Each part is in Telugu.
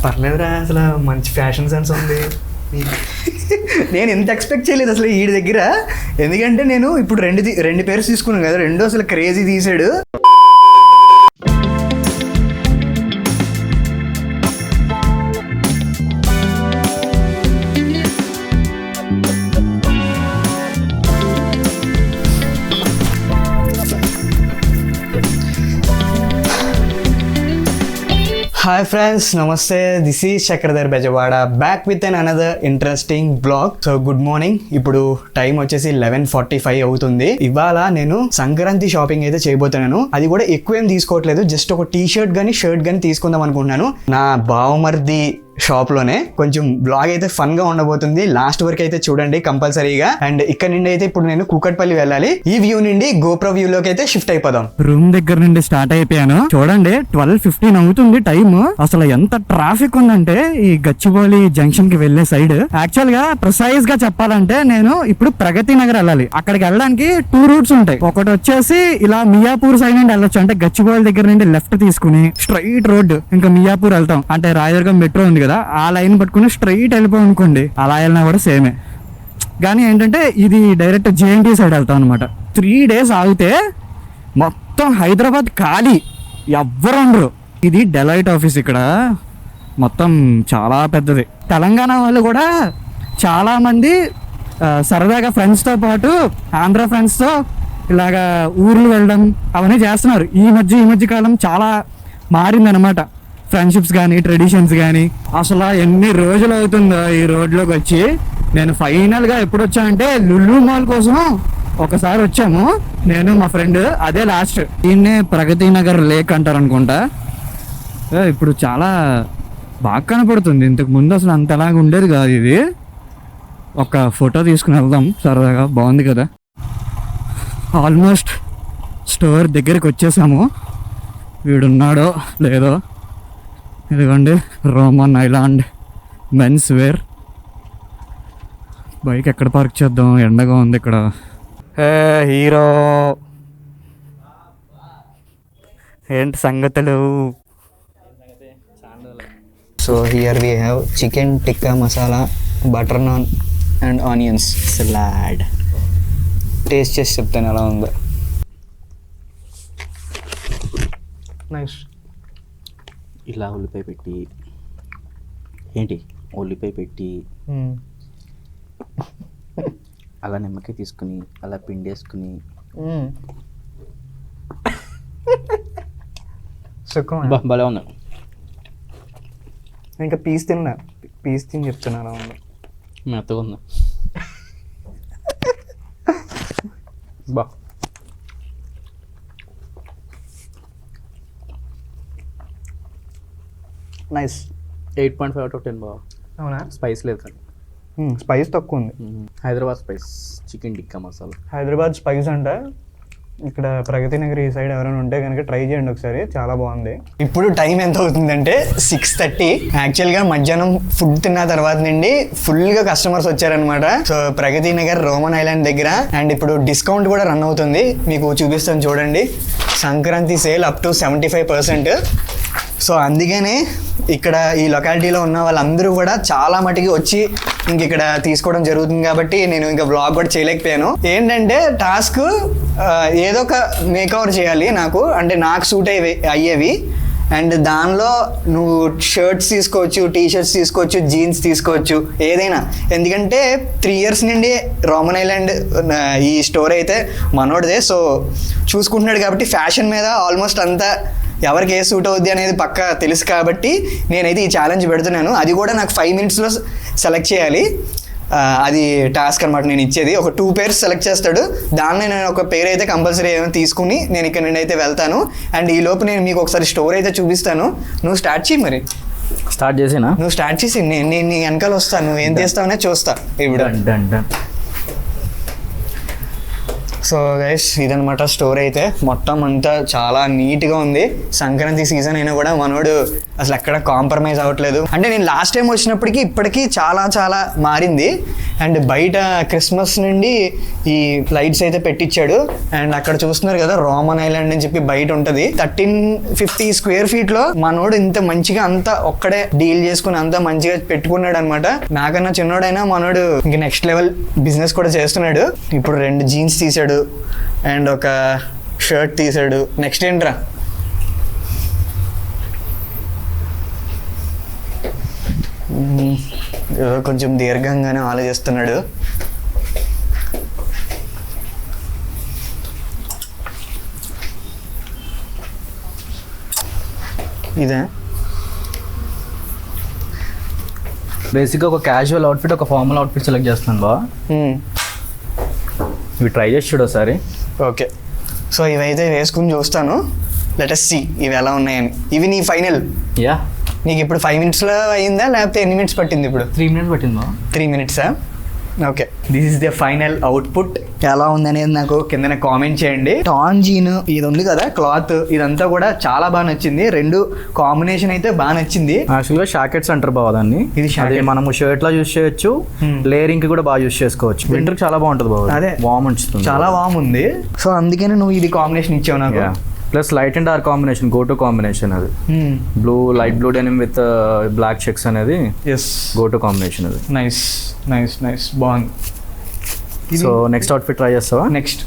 పర్లేదురా, అసలు మంచి ఫ్యాషన్ సెన్స్ ఉంది. నేను ఎంత ఎక్స్పెక్ట్ చేయలేదు అసలు వీడి దగ్గర. ఎందుకంటే నేను ఇప్పుడు రెండు పేర్స్ తీసుకున్నాను కదా, రెండు అసలు క్రేజీ తీసాడు. హాయ్ ఫ్రెండ్స్, నమస్తే. This is Chakradhar Bezawada, back with an another interesting blog. So good morning. ఇప్పుడు టైం వచ్చేసి 11:45 అవుతుంది. ఇవాళ నేను సంక్రాంతి షాపింగ్ అయితే చేయబోతున్నాను. అది కూడా ఎక్కువేం తీసుకోవట్లేదు, జస్ట్ ఒక టీ షర్ట్ కానీ షర్ట్ కానీ తీసుకుందాం అనుకుంటున్నాను. నా బావమర్ది షాప్లోనే. కొంచెం బ్లాగ్ అయితే ఫన్ గా ఉండబోతుంది, లాస్ట్ వరకు అయితే చూడండి కంపల్సరీగా. అండ్ ఇక్కడ నుండి అయితే ఇప్పుడు నేను కూకట్పల్లి వెళ్ళాలి. ఈ వ్యూ నుండి గోప్రో వ్యూ లోకి అయితే షిఫ్ట్ అయిపోదాం. రూమ్ దగ్గర నుండి స్టార్ట్ అయిపోయాను. చూడండి 12:15 అవుతుంది టైం. అసలు ఎంత ట్రాఫిక్ ఉందంటే ఈ గచ్చిబౌలి జంక్షన్ కి వెళ్లే సైడ్. యాక్చువల్ గా ప్రిసైజ్ గా చెప్పాలంటే నేను ఇప్పుడు ప్రగతి నగర్ వెళ్ళాలి. అక్కడికి వెళ్ళడానికి 2 రూట్స్ ఉంటాయి. ఒకటి వచ్చేసి ఇలా మియాపూర్ సైడ్ నుండి వెళ్ళొచ్చు, అంటే గచ్చిబౌలి దగ్గర నుండి లెఫ్ట్ తీసుకుని స్ట్రైట్ రోడ్ ఇంకా మియాపూర్ వెళ్తాం. అంటే రాయదుర్గం మెట్రో ఉంది కదా, ఆ లైన్ పట్టుకుని స్ట్రైట్ వెళ్ళిపోయి అనుకోండి, అలా వెళ్ళినా కూడా సేమే. కానీ ఏంటంటే ఇది డైరెక్ట్ జేఎన్టీ సైడ్ వెళ్తాం అనమాట. 3 days ఆగితే మొత్తం హైదరాబాద్ ఖాళీ, ఎవ్వరు ఉండరు. ఇది డెలైట్ ఆఫీస్. ఇక్కడ మొత్తం చాలా పెద్దది. తెలంగాణ వాళ్ళు కూడా చాలా మంది సరదాగా ఫ్రెండ్స్తో పాటు ఆంధ్ర ఫ్రెండ్స్తో ఇలాగా ఊర్లు వెళ్ళడం అవన్నీ చేస్తున్నారు. ఈ మధ్య కాలం చాలా మారిందనమాట, ఫ్రెండ్షిప్స్ కానీ ట్రెడిషన్స్ కానీ. అసలు ఎన్ని రోజులు అవుతుందో ఈ రోడ్లోకి వచ్చి. నేను ఫైనల్గా ఎప్పుడు వచ్చానంటే లుల్లు మాల్ కోసం ఒకసారి వచ్చాము, నేను మా ఫ్రెండ్. అదే లాస్ట్. దీన్నే ప్రగతి నగర్ లేక్ అంటారు అనుకుంటా. ఇప్పుడు చాలా బాగా కనపడుతుంది, ఇంతకు ముందు అసలు అంతలాగా ఉండేది కాదు ఇది. ఒక ఫోటో తీసుకుని వెళ్దాం సరదాగా, బాగుంది కదా. ఆల్మోస్ట్ స్టోర్ దగ్గరికి వచ్చేసాము. వీడున్నాడో లేదో. ఇదిగోండి Roman island men's wear. Bike ఎక్కడ పార్క్ చేద్దాం, ఎండగా ఉంది ఇక్కడ. హీరో ఏంటి సంగతులు? So here we have chicken tikka masala, butter naan and onions salad. Taste చేసి చెప్తాను ఎలా ఉందో. నైస్. ఇలా ఉల్లిపాయ పెట్టి ఉల్లిపాయ పెట్టి అలా నిమ్మకాయ తీసుకుని అలా పిండేసుకుని భలే ఉంది. ఇంకా పీస్ తిని చెప్తున్నా అలా ఉంది. మెత్తగా ఉంది. బా నైస్. 8.5 out of 10 బాగా. అవునా? స్పైస్ లేదు కానీ స్పైస్ తక్కువ ఉంది. Hyderabad spice chicken tikka masala. Hyderabad spice అంటే ఇక్కడ ప్రగతి నగర్ ఈ సైడ్ ఎవరైనా ఉంటే కనుక ట్రై చేయండి ఒకసారి, చాలా బాగుంది. ఇప్పుడు టైం ఎంత అవుతుందంటే 6:30. యాక్చువల్గా మధ్యాహ్నం ఫుడ్ తిన్న తర్వాత నుండి ఫుల్గా కస్టమర్స్ వచ్చారనమాట. So Pragathi Nagar Roman island దగ్గర. అండ్ ఇప్పుడు డిస్కౌంట్ కూడా రన్ అవుతుంది, మీకు చూపిస్తాను చూడండి. Sankranti sale up to 75%. So అందుకనే ఇక్కడ ఈ లొకాలిటీలో ఉన్న వాళ్ళందరూ కూడా చాలా మటుకి వచ్చి ఇంక ఇక్కడ తీసుకోవడం జరుగుతుంది. కాబట్టి నేను ఇంకా వ్లాగ్ కూడా చేయలేకపోయాను. ఏంటంటే టాస్క్ ఏదో ఒక మేకవర్ చేయాలి నాకు, అంటే నాకు సూట్ అయ్యేవి. అండ్ దానిలో నువ్వు షర్ట్స్ తీసుకోవచ్చు, టీ షర్ట్స్ తీసుకోవచ్చు, జీన్స్ తీసుకోవచ్చు, ఏదైనా. ఎందుకంటే 3 years నుండి రోమన్ ఐలాండ్ ఈ స్టోర్ అయితే మనోడిదే. సో చూసుకుంటున్నాడు కాబట్టి ఫ్యాషన్ మీద ఆల్మోస్ట్ అంతా ఎవరికి ఏ సూట్ అవుద్ది అనేది పక్కా తెలుసు. కాబట్టి నేనైతే ఈ ఛాలెంజ్ పెడుతున్నాను. అది కూడా నాకు 5 minutesలో సెలెక్ట్ చేయాలి. అది టాస్క్ అనమాట నేను ఇచ్చేది. ఒక 2 pairs సెలెక్ట్ చేస్తాడు, దాన్ని నేను ఒక పేరు అయితే కంపల్సరీ ఏమైనా తీసుకుని నేను ఇక్కడ నుండి అయితే వెళ్తాను. అండ్ ఈ లోపు నేను మీకు ఒకసారి స్టోర్ అయితే చూపిస్తాను. నువ్వు స్టార్ట్ చేయి. మరి స్టార్ట్ చేసేనా? నువ్వు స్టార్ట్ చేసి నేను నీ వెనకాల వస్తాను, నువ్వు ఏం చేస్తావనే చూస్తా ఇప్పుడు. సో గైస్ ఇదనమాట స్టోర్ అయితే మొత్తం అంతా చాలా నీట్గా ఉంది. సంక్రాంతి సీజన్ అయినా కూడా మనోడు అసలు ఎక్కడ కాంప్రమైజ్ అవ్వట్లేదు. అంటే నేను లాస్ట్ టైం వచ్చినప్పటికీ ఇప్పటికీ చాలా చాలా మారింది. అండ్ బయట క్రిస్మస్ నుండి ఈ లైట్స్ అయితే పెట్టించాడు. అండ్ అక్కడ చూస్తున్నారు కదా రోమన్ ఐలాండ్ అని చెప్పి బయట ఉంటుంది. 1350 స్క్వేర్ ఫీట్ లో మనోడు ఇంత మంచిగా అంతా ఒక్కడే డీల్ చేసుకుని అంతా మంచిగా పెట్టుకున్నాడు అనమాట. నాకన్నా చిన్నోడైనా మనోడు ఇంక నెక్స్ట్ లెవెల్ బిజినెస్ కూడా చేస్తున్నాడు. ఇప్పుడు 2 జీన్స్ తీసాడు అండ్ ఒక షర్ట్ తీసాడు. నెక్స్ట్ ఏంట్రా? కొంచెం దీర్ఘంగానే ఆలోచిస్తున్నాడు. ఇదే బేసిక్గా ఒక క్యాజువల్ అవుట్ఫిట్, ఒక ఫార్మల్ అవుట్ఫిట్ సెలెక్ట్ చేస్తున్నాను బా. ఇవి ట్రై చేసి చూడు ఒకసారి. ఓకే, సో ఇవైతే వేసుకుని చూస్తాను. లెట్ us see ఇవి ఎలా ఉన్నాయని. ఇవి నీ ఫైనల్? యా. నీకు ఇప్పుడు 5 minutesలో అయిందా లేకపోతే ఎన్ని మినిట్స్ పట్టింది? ఇప్పుడు 3 minutes పట్టింది బా. 3 minutes. Okay, this is the final output. ఎలా ఉందనేది నాకు కింద కామెంట్ చేయండి. టాన్ జీన్ ఇది ఉంది కదా క్లాత్, ఇదంతా కూడా చాలా బాగా నచ్చింది. 2 కాంబినేషన్ అయితే బాగా నచ్చింది. యాక్చువల్గా షాకెట్స్ అంటారు బావ దాన్ని. ఇది అదే మనము షర్ట్ లా యూస్ చేయొచ్చు, లేయరింగ్ కి కూడా బాగా యూస్ చేసుకోవచ్చు. వింటర్ చాలా బాగుంటుంది బావ. అదే వామ్ ఉంచుతుంది, చాలా వామ్ ఉంది. సో అందుకనే నువ్వు ఇది కాంబినేషన్ ఇచ్చావు నాకు. Plus light and dark combination, go to combination అది. Blue, light blue denim with black checks అనేది ఎస్, గో టు కాంబినేషన్ అది. నైస్ నైస్ నైస్, బాగుంది. సో నెక్స్ట్ అవుట్ఫిట్ ట్రై చేస్తావా? Next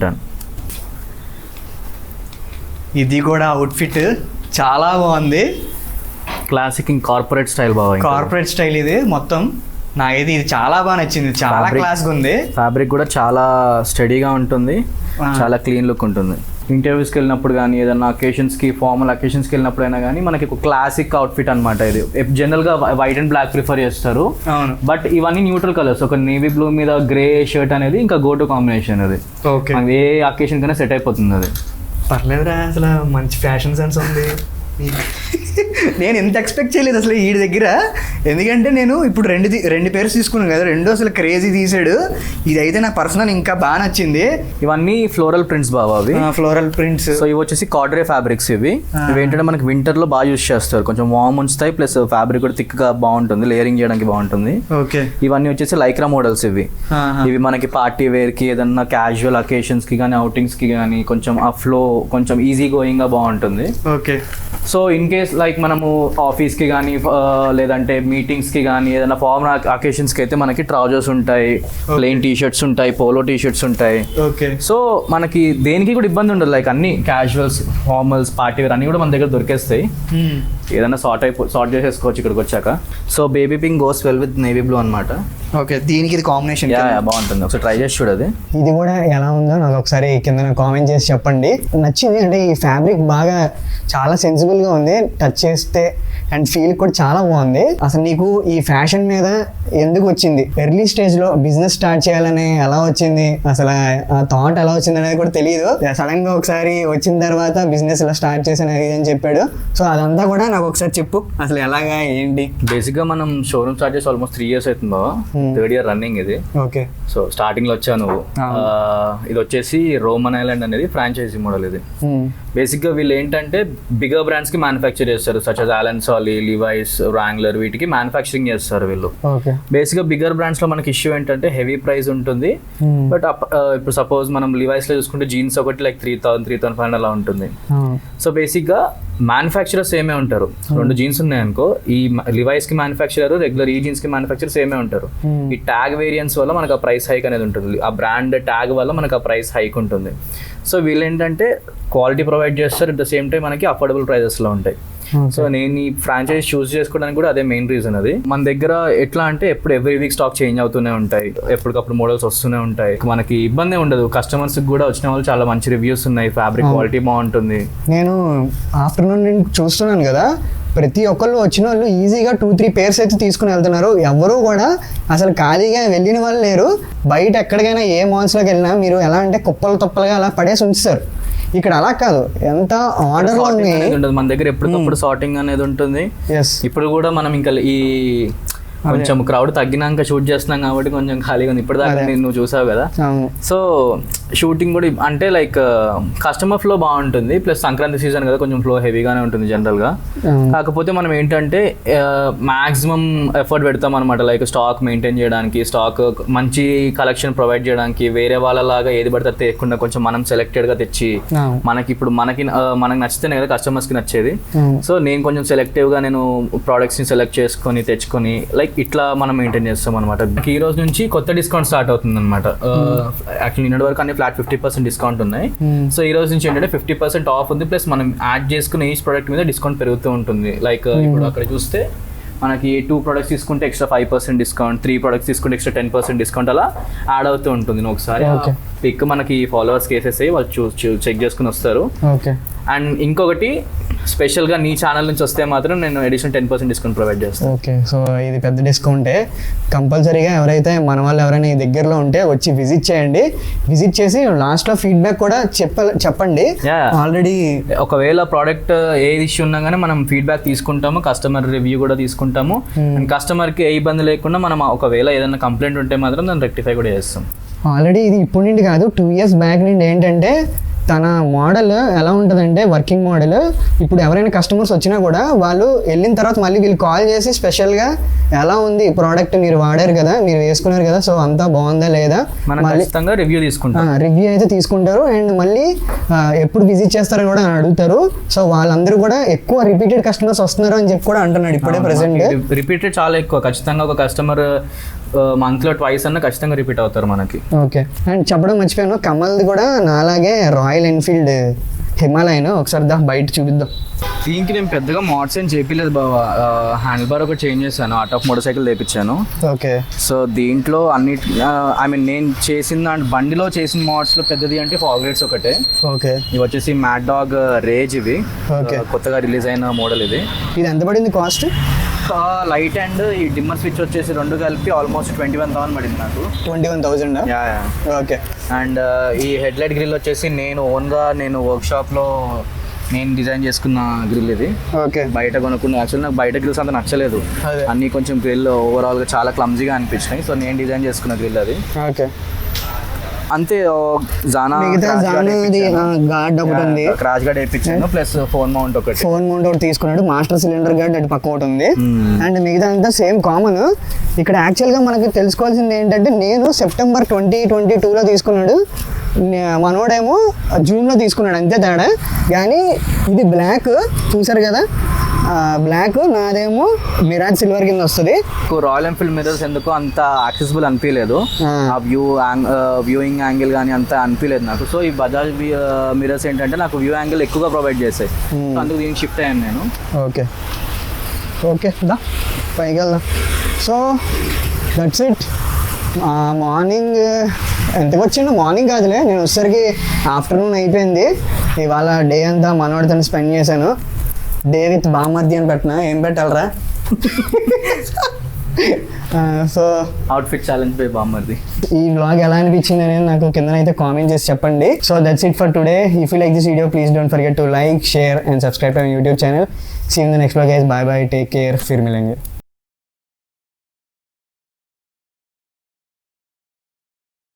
done. ఇది కూడా అవుట్ఫిట్ చాలా బాగుంది. క్లాసిక్ ఇన్ కార్పొరేట్ స్టైల్ బావ. కార్పొరేట్ స్టైల్ ఇది మొత్తం. నాకైతే ఇది చాలా బాగా నచ్చింది, చాలా క్లాస్గా ఉంది. ఫ్యాబ్రిక్ కూడా చాలా స్టడీగా ఉంటుంది, చాలా క్లీన్ లుక్ ఉంటుంది. ఇంటర్వ్యూస్కి వెళ్ళినప్పుడు కానీ ఏదైనా అకేషన్స్కి, ఫార్మల్ అకేషన్స్కి వెళ్ళినప్పుడు అయినా కానీ మనకి ఒక క్లాసిక్ అవుట్ఫిట్ అనమాట ఇది. జనరల్గా వైట్ అండ్ బ్లాక్ ప్రిఫర్ చేస్తారు. అవును, బట్ ఇవన్నీ న్యూట్రల్ కలర్స్. ఒక నేవీ బ్లూ మీద గ్రే షర్ట్ అనేది ఇంకా గో టు కాంబినేషన్ అది. ఓకే, ఏ అకేషన్ కన్నా సెట్ అయిపోతుంది అది. పర్లేదురా, అసలు మంచి ఫ్యాషన్ సెన్స్ ఉంది. నేను ఎంత ఎక్స్పెక్ట్ చేయలేదు అసలు వీడి దగ్గర. ఎందుకంటే నేను ఇప్పుడు రెండు పేర్స్ తీసుకున్నాను కదా, 2 అసలు క్రేజీ తీసాడు. ఇదైతే నా పర్సనల్ ఇంకా బాగా నచ్చింది. ఇవన్నీ ఫ్లోరల్ ప్రింట్స్ బావా అవి. Floral prints. సో ఇవి వచ్చేసి కార్డ్రే ఫ్యాబ్రిక్స్. ఇవి ఏంటంటే మనకి వింటర్ లో బాగా యూస్ చేస్తారు, కొంచెం వామ్ ఉంచుతాయి, ప్లస్ ఫ్యాబ్రిక్ కూడా థిక్ గా బాగుంటుంది, లేయరింగ్ చేయడానికి బాగుంటుంది. ఓకే, ఇవన్నీ వచ్చేసి లైక్రా మోడల్స్ ఇవి. ఇవి మనకి పార్టీ వేర్ కి, ఏదన్నా క్యాజువల్ అకేషన్స్ కి కానీ, అవుటింగ్స్ కి కానీ కొంచెం ఆ ఫ్లో కొంచెం ఈజీ గోయింగ్ గా బాగుంటుంది. Okay, so in case like మనము ఆఫీస్కి కానీ లేదంటే మీటింగ్స్కి కానీ ఏదైనా ఫార్మల్ అకేషన్స్కి అయితే మనకి ట్రౌజర్స్ ఉంటాయి, ప్లెయిన్ టీ షర్ట్స్ ఉంటాయి, పోలో టీ షర్ట్స్ ఉంటాయి. ఓకే, సో మనకి దేనికి కూడా ఇబ్బంది ఉండదు. లైక్ అన్ని క్యాజువల్స్, ఫార్మల్స్, పార్టీ వేర్ అన్ని కూడా మన దగ్గర దొరికేస్తాయి. ఏదైనా సార్ట్ చేసేసుకోవచ్చు ఇక్కడికి వచ్చాక. So baby pink goes well with navy blue అనమాట. ఓకే, దీనికి ఇది కాంబినేషన్ బాగుంటుంది, ఒకసారి ట్రై చేసి చూడదు. ఇది కూడా ఎలా ఉందో నాకు ఒకసారి కింద కామెంట్ చేసి చెప్పండి. నచ్చింది అంటే ఈ ఫ్యాబ్రిక్ బాగా చాలా సెన్సిబుల్ గా ఉంది, టచ్ చేస్తే అండ్ ఫీల్ కూడా చాలా బాగుంది. అసలు నీకు ఈ ఫ్యాషన్ మీద ఎందుకు వచ్చింది? ఎర్లీ స్టేజ్ లో బిజినెస్ స్టార్ట్ చేయాలని ఎలా వచ్చింది? అసలు ఆ థాట్ ఎలా వచ్చింది అనేది కూడా తెలియదు. సడన్ గా ఒకసారి వచ్చిన తర్వాత బిజినెస్ ఇలా స్టార్ట్ చేశాను అని చెప్పాడు. సో అదంతా కూడా నాకు ఒకసారి చెప్పు, అసలు ఎలాగా ఏంటి? బేసిక్ గా మనం షోరూమ్ స్టార్ట్ చేసి ఆల్మోస్ట్ 3 years అవుతుంది బాబా. 3rd year రన్నింగ్ ఇది. ఓకే, సో స్టార్టింగ్ లో వచ్చాను. ఇది వచ్చేసి రోమన్ ఐలాండ్ అనేది ఫ్రాంచైజీ మోడల్. ఇది బేసిక్ గా వీళ్ళు ఏంటంటే బిగర్ బ్రాండ్స్ కి మ్యానుఫ్యాక్చర్ చేస్తారు, such as Allen Solly, Levi's, Wrangler, వీటికి మ్యానుఫ్యాక్చరింగ్ చేస్తారు వీళ్ళు. బేసిక్ గా బిగర్ బ్రాండ్స్ లో మనకి ఇష్యూ ఏంటంటే హెవీ ప్రైస్ ఉంటుంది. బట్ ఇప్పుడు సపోజ్ మనం లివైస్ లో చూసుకుంటే జీన్స్ ఒకటి లైక్ 3,000, 3,500 అలా ఉంటుంది. సో బేసిక్ గా మ్యానుఫ్యాక్చరర్ సేమే ఉంటారు. 2 జీన్స్ ఉన్నాయనుకో, ఈ లివైస్ కి మ్యానుఫ్యాక్చరర్, రెగ్యులర్ ఈ జీన్స్ కి మ్యానుఫ్యాక్చర్ సేమే ఉంటారు. ఈ ట్యాగ్ వేరియంట్స్ వల్ల మనకు ఆ ప్రైస్ హైక్ అనేది ఉంటుంది, ఆ బ్రాండ్ ట్యాగ్ వల్ల మనకు ఆ ప్రైస్ హైక్ ఉంటుంది. సో వీళ్ళు ఏంటంటే క్వాలిటీ ప్రొవైడ్ చేస్తారు, అట్ ద సేమ్ టైం మనకి అఫోర్డబుల్ ప్రైజెస్లో ఉంటాయి. సో నేను ఈ ఫ్రాంచైజ్ చూస్ చేసుకోవడానికి కూడా అదే మెయిన్ రీజన్. అది మన దగ్గర ఎట్లా అంటే ఎప్పుడు ఎవ్రీ వీక్ స్టాక్ చేంజ్ అవుతూనే ఉంటాయి, ఎప్పటికప్పుడు మోడల్స్ వస్తూనే ఉంటాయి, మనకి ఇబ్బంది ఉండదు. కస్టమర్స్ కూడా వచ్చిన వాళ్ళు చాలా మంచి రివ్యూస్ ఉన్నాయి, ఫ్యాబ్రిక్ క్వాలిటీ బాగుంటుంది. నేను ఆఫ్టర్నూన్ నేను చూస్తున్నాను కదా, ప్రతి ఒక్కళ్ళు వచ్చిన వాళ్ళు ఈజీగా 2-3 పేర్స్ అయితే తీసుకుని వెళ్తున్నారు. ఎవరు కూడా అసలు ఖాళీగా వెళ్ళిన వాళ్ళు లేరు. బయట ఎక్కడికైనా ఏ మాల్స్లోకి వెళ్ళినా మీరు ఎలా అంటే కుప్పలు తుప్పలుగా అలా పడేసి ఉంచుతారు. ఇక్కడ అలా కాదు, ఎంత ఆర్డర్ ఉండదు మన దగ్గర, ఎప్పటికప్పుడు సార్టింగ్ అనేది ఉంటుంది. ఇప్పుడు కూడా మనం ఇంకా ఈ కొంచెం క్రౌడ్ తగ్గినాక షూట్ చేస్తున్నాం కాబట్టి కొంచెం ఖాళీగా ఉంది. ఇప్పుడు దాకా నువ్వు చూసావు కదా. సో షూటింగ్ కూడా అంటే లైక్ కస్టమర్ ఫ్లో బాగుంటుంది, ప్లస్ సంక్రాంతి సీజన్ కదా కొంచెం ఫ్లో హెవీగానే ఉంటుంది జనరల్గా. కాకపోతే మనం ఏంటంటే మాక్సిమం ఎఫర్ట్ పెడతాం అనమాట, లైక్ స్టాక్ మెయింటైన్ చేయడానికి, స్టాక్ మంచి కలెక్షన్ ప్రొవైడ్ చేయడానికి, వేరే వాళ్ళలాగా ఏది పడితే తేయకుండా కొంచెం మనం సెలెక్టెడ్గా తెచ్చి మనకి ఇప్పుడు మనకి నచ్చితేనే కదా కస్టమర్స్కి నచ్చేది. సో నేను కొంచెం సెలెక్టివ్గా నేను ప్రోడక్ట్స్ని సెలెక్ట్ చేసుకొని తెచ్చుకొని లైక్ ఇట్లా మనం మెయింటైన్ చేస్తాం అనమాట. ఈ రోజు నుంచి కొత్త డిస్కౌంట్ స్టార్ట్ అవుతుంది అనమాట. యాక్చువల్లీ నిన్నటి వరకు అన్ని ఫ్లాట్ 50% డిస్కౌంట్ ఉన్నాయి. సో ఈ రోజు నుంచి ఏంటంటే 50% ఆఫ్ ఉంది, ప్లస్ మనం యాడ్ చేసుకునే ఈచ్ ప్రోడక్ట్ మీద డిస్కౌంట్ పెరుగుతూ ఉంటుంది. లైక్ ఇప్పుడు అక్కడ చూస్తే మనకి 2 products తీసుకుంటే ఎక్స్ట్రా 5% డిస్కౌంట్, 3 products తీసుకుంటే ఎక్స్ట్రా 10% డిస్కౌంట్ అలా యాడ్ అవుతూ ఉంటుంది. ఒకసారి పిక్ మనకి ఫాలోవర్స్ కేసెస్ అయ్యి వాళ్ళు చెక్ చేసుకుని వస్తారు. అండ్ ఇంకొకటి స్పెషల్గా నీ ఛానల్ నుంచి వస్తే మాత్రం నేను అడిషనల్ 10% డిస్కౌంట్ ప్రొవైడ్ చేస్తాను. ఓకే, సో ఇది పెద్ద డిస్కౌంటే. కంపల్సరీగా ఎవరైతే మన వాళ్ళు ఎవరైనా ఈ దగ్గరలో ఉంటే వచ్చి విజిట్ చేయండి. విజిట్ చేసి లాస్ట్లో ఫీడ్బ్యాక్ కూడా చెప్పండి. ఆల్రెడీ ఒకవేళ ప్రోడక్ట్ ఏ ఇష్యూ ఉన్నా కానీ మనం ఫీడ్బ్యాక్ తీసుకుంటాము, కస్టమర్ రివ్యూ కూడా తీసుకుంటాము. అండ్ కస్టమర్కి ఏ ఇబ్బంది లేకుండా మనం ఒకవేళ ఏదైనా కంప్లైంట్ ఉంటే మాత్రం దాన్ని రెక్టిఫై కూడా చేస్తాం. ఆల్రెడీ ఇది ఇప్పుడు నుండి కాదు, 2 years బ్యాక్ నుండి ఏంటంటే తన మోడల్ ఎలా ఉంటుందంటే వర్కింగ్ మోడల్. ఇప్పుడు ఎవరైనా కస్టమర్స్ వచ్చినా కూడా వాళ్ళు వెళ్ళిన తర్వాత మళ్ళీ వీళ్ళు కాల్ చేసి స్పెషల్గా ఎలా ఉంది ప్రోడక్ట్, మీరు వాడారు కదా, మీరు వేసుకున్నారు కదా, సో అంతా బాగుందా లేదా రివ్యూ తీసుకుంటారు. రివ్యూ అయితే తీసుకుంటారు. అండ్ మళ్ళీ ఎప్పుడు విజిట్ చేస్తారని కూడా అడుగుతారు. సో వాళ్ళందరూ కూడా ఎక్కువ రిపీటెడ్ కస్టమర్స్ వస్తున్నారు అని చెప్పి కూడా అంటున్నాడు ఇప్పుడే ప్రెసెంట్. రిపీటెడ్ చాలా ఎక్కువ, ఖచ్చితంగా ఒక కస్టమర్ మంత్లో 2 అన్న ఖచ్చితంగా రిపీట్ అవుతారు మనకి. ఓకే, అండ్ చెప్పడం మర్చిపోయాను, కమల్ది కూడా నాలాగే రాయల్ ఎన్ఫీల్డ్ హిమాలయన్. ఒకసారి బయట చూపిద్దాం. దీనికి నేను పెద్దగా మోడ్స్ ఏం చేపిలేదు బాబా, హ్యాండిల్ బార్ ఒకటి చేంజ్ చేశాను, ఆర్ట్ ఆఫ్ మోటార్ సైకిల్ తెప్పించాను. ఓకే, సో దీంట్లో నేను చేసిన బండిలో చేసిన మోడ్స్లో పెద్దది అంటే ఫాగ్రేట్స్ ఒకటే. ఓకే, ఇవి వచ్చేసి మ్యాడ్ డాగ్ రేజ్, ఇవి కొత్తగా రిలీజ్ అయిన మోడల్. ఇది ఎంత పడింది కాస్ట్? లైట్ అండ్ ఈ డిమ్మర్ స్విచ్ వచ్చేసి 2 కలిపి ఆల్మోస్ట్ 21,000 పడింది నాకు. 21,000? ఓకే. అండ్ ఈ హెడ్ లైట్ గ్రిల్ వచ్చేసి నేను ఓన్గా వర్క్షాప్లో నేను డిజైన్ చేసుకున్న గ్రిల్ ఇది. ఓకే, బయట కొనుక్కున్న. యాక్చువల్లీ నాకు బయట గ్రిల్స్ అంత నచ్చలేదు, అన్నీ కొంచెం గ్రిల్ ఓవరాల్గా చాలా క్లమ్జీగా అనిపించినాయి. సో నేను డిజైన్ చేసుకున్న గ్రిల్ అది. ఓకే, అంతే. గార్డ్ ఒకటి ఉంది, క్రాష్ గార్డ్ వేయించాను, ప్లస్ ఫోన్ మౌంట్ ఒకటి తీసుకున్నాడు. మాస్టర్ సిలిండర్ గార్డ్ అటు పక్క ఒకటి ఉంది. అండ్ మిగతా అంతా సేమ్ కామన్. ఇక్కడ యాక్చువల్గా మనకి తెలుసుకోవాల్సింది ఏంటంటే, నేను సెప్టెంబర్ 2022లో తీసుకున్నాడు, మనోడేమో జూన్లో తీసుకున్నాడు, అంతే తేడా. కానీ ఇది బ్లాక్ చూసారు కదా, బ్లాక్, నాదేమో మిరాజ్ సిల్వర్ కింద వస్తుంది. రాయల్ ఎన్ఫీల్డ్ మిర్రర్స్ ఎందుకు అంత యాక్సెసిబుల్ అనిపించలేదు, ఆ వ్యూయింగ్ యాంగిల్ కానీ అంత అనిపించలేదు నాకు. సో ఈ బజాజ్ మిర్రర్స్ ఏంటంటే నాకు వ్యూ యాంగిల్ ఎక్కువగా ప్రొవైడ్ చేస్తాయి, అందుకు దీనికి షిఫ్ట్ అయ్యాను నేను. ఓకే ఓకే, పైకి వెళ్దాం. So that's it. మార్నింగ్ ఎంతకు వచ్చిండు? మార్నింగ్ కాదులే, నేను వచ్చేసరికి ఆఫ్టర్నూన్ అయిపోయింది. ఇవాళ డే అంతా మనోడితో స్పెండ్ చేశాను. డే విత్ బామర్ది అని పెట్టినా, ఏం పెట్టాలరా? సో అవుట్ఫిట్ ఛాలెంజ్ బై బామర్ది. ఈ వ్లాగ్ ఎలా అనిపించింది అనేది నాకు కిందనైతే కామెంట్ చేసి చెప్పండి. So that's it for today. If you like this video, please don't forget to like, share and subscribe to my YouTube channel. See you in the next vlog guys. Bye bye, take care, ఫిర్ మిలేంగే.